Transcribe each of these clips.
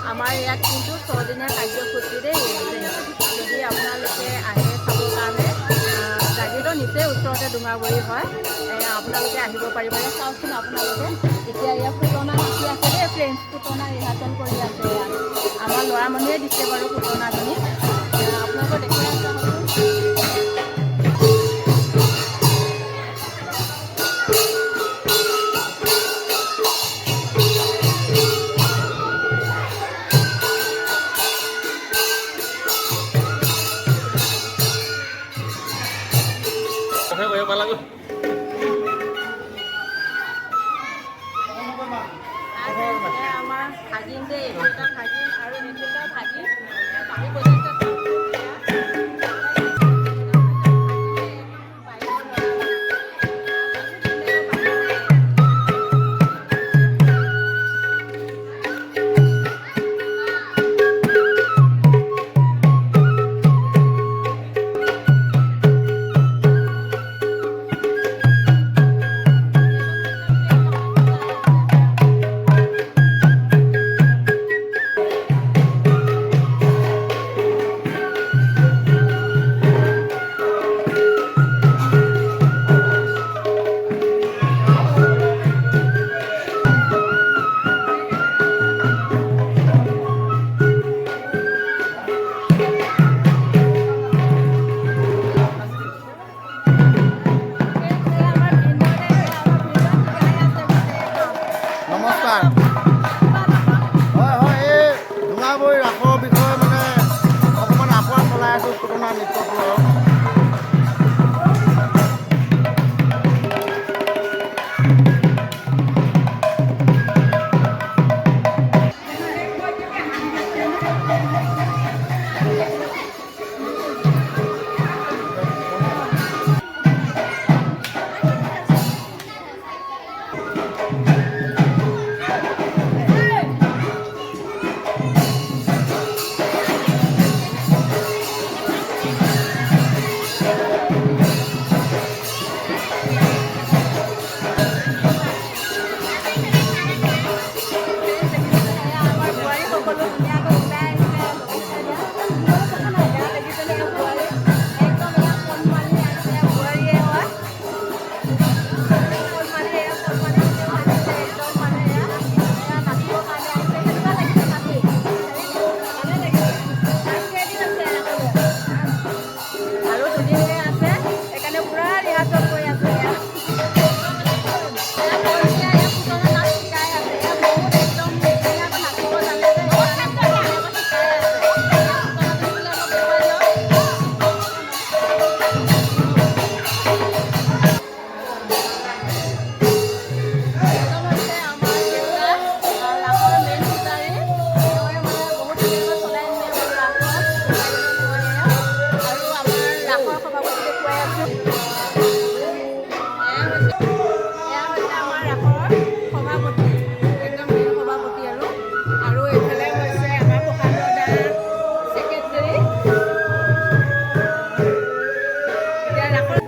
আমাৰ ইয়াত কিন্তু 6 দিনীয়া কাৰ্যসূচী দেই। যদি আপোনালোকে আহে চাবৰ কাৰণে, জাগিৰোডৰ নিচেই ওচৰতে ডোঙাবৰী হয়, আপোনালোকে আহিব পাৰিব। চাওকচোন আপোনালোকে, এতিয়া ইয়াত পুতনা নাচি আছে দেই ফ্ৰেণ্ডছ, পুতনা ৰিহাৰ্চেল কৰি আছে। ইয়াত আমাৰ ল'ৰা মানুহে দিছে বাৰু পুতনাজনী, আপোনালোকে দেখি আছে হয়তো। আমাৰ ভাগিন দেই, এটা ভাগিন আৰু এটা ভাগিন পাহি বজাইছে।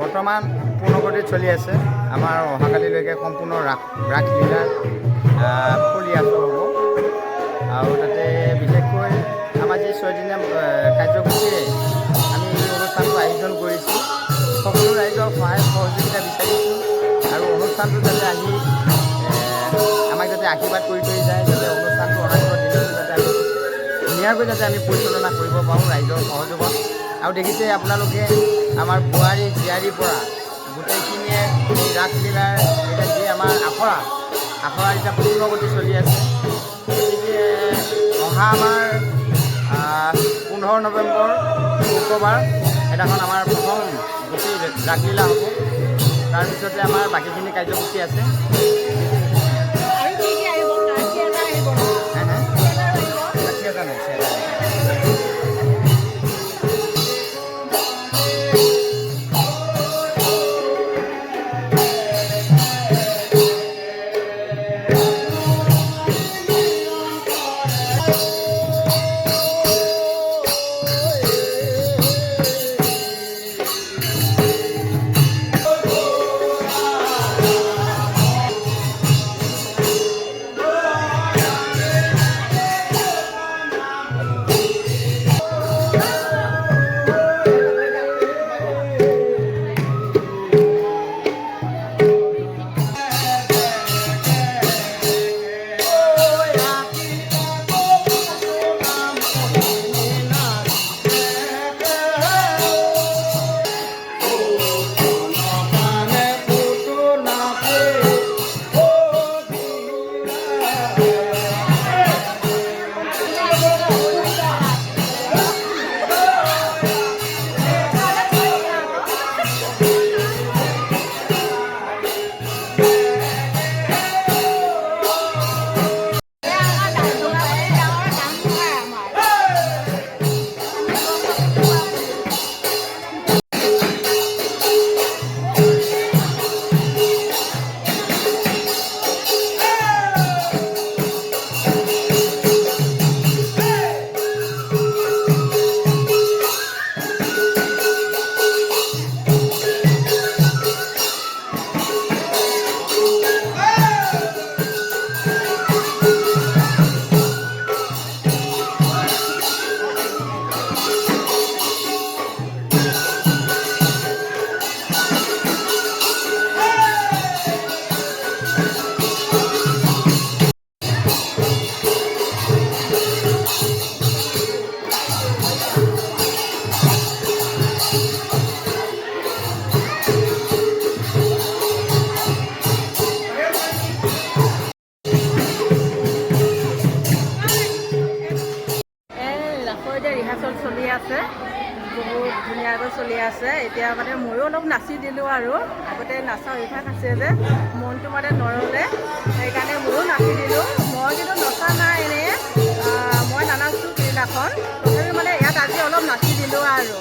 বৰ্তমান পূৰ্ণগতিত চলি আছে। আমাৰ অহাকালিলৈকে সম্পূৰ্ণ ৰাসলীলা ফলিয়াটো হ'ব। আৰু তাতে বিশেষকৈ আমাৰ যি 6 দিনীয়া কাৰ্যসূচীৰে আমি এই অনুষ্ঠানটো আয়োজন কৰিছোঁ, সকলো ৰাইজৰ সহায় সহযোগিতা বিচাৰিছোঁ। আৰু অনুষ্ঠানটো যাতে আহি আমাক যাতে আশীৰ্বাদ কৰি থৈ যায়, যাতে অনুষ্ঠানটো অনাগত দিনতো যাতে আমি ধুনীয়াকৈ যাতে আমি পৰিচালনা কৰিব পাৰোঁ ৰাইজৰ সহযোগত। আৰু দেখিছে আপোনালোকে আমাৰ বোৱাৰী জীয়াৰীৰ পৰা গোটেইখিনিয়ে এই ৰাসলীলাৰ এতিয়া যি আমাৰ আখৰা এতিয়া পূৰ্ণগতি চলি আছে। গতিকে অহা আমাৰ 15 নৱেম্বৰ শুক্ৰবাৰ সেইদিনাখন আমাৰ প্ৰথম গোটেই ৰাসলীলা হ'ব। তাৰপিছতে আমাৰ বাকীখিনি কাৰ্যসূচী আছে। ৰিহাৰ্চল চলি আছে, বহুত ধুনীয়াকৈ চলি আছে। এতিয়া মানে ময়ো অলপ নাচি দিলোঁ আৰু আগতে নাচা অভ্যাস আছে যে মনটো মানে নৰলে, সেইকাৰণে ময়ো নাচি দিলোঁ। মই কিন্তু নচা নাই এনেই, মই নানাচোঁ সেইদিনাখন, তথাপিও মানে ইয়াত আজি অলপ নাচি দিলোঁ আৰু।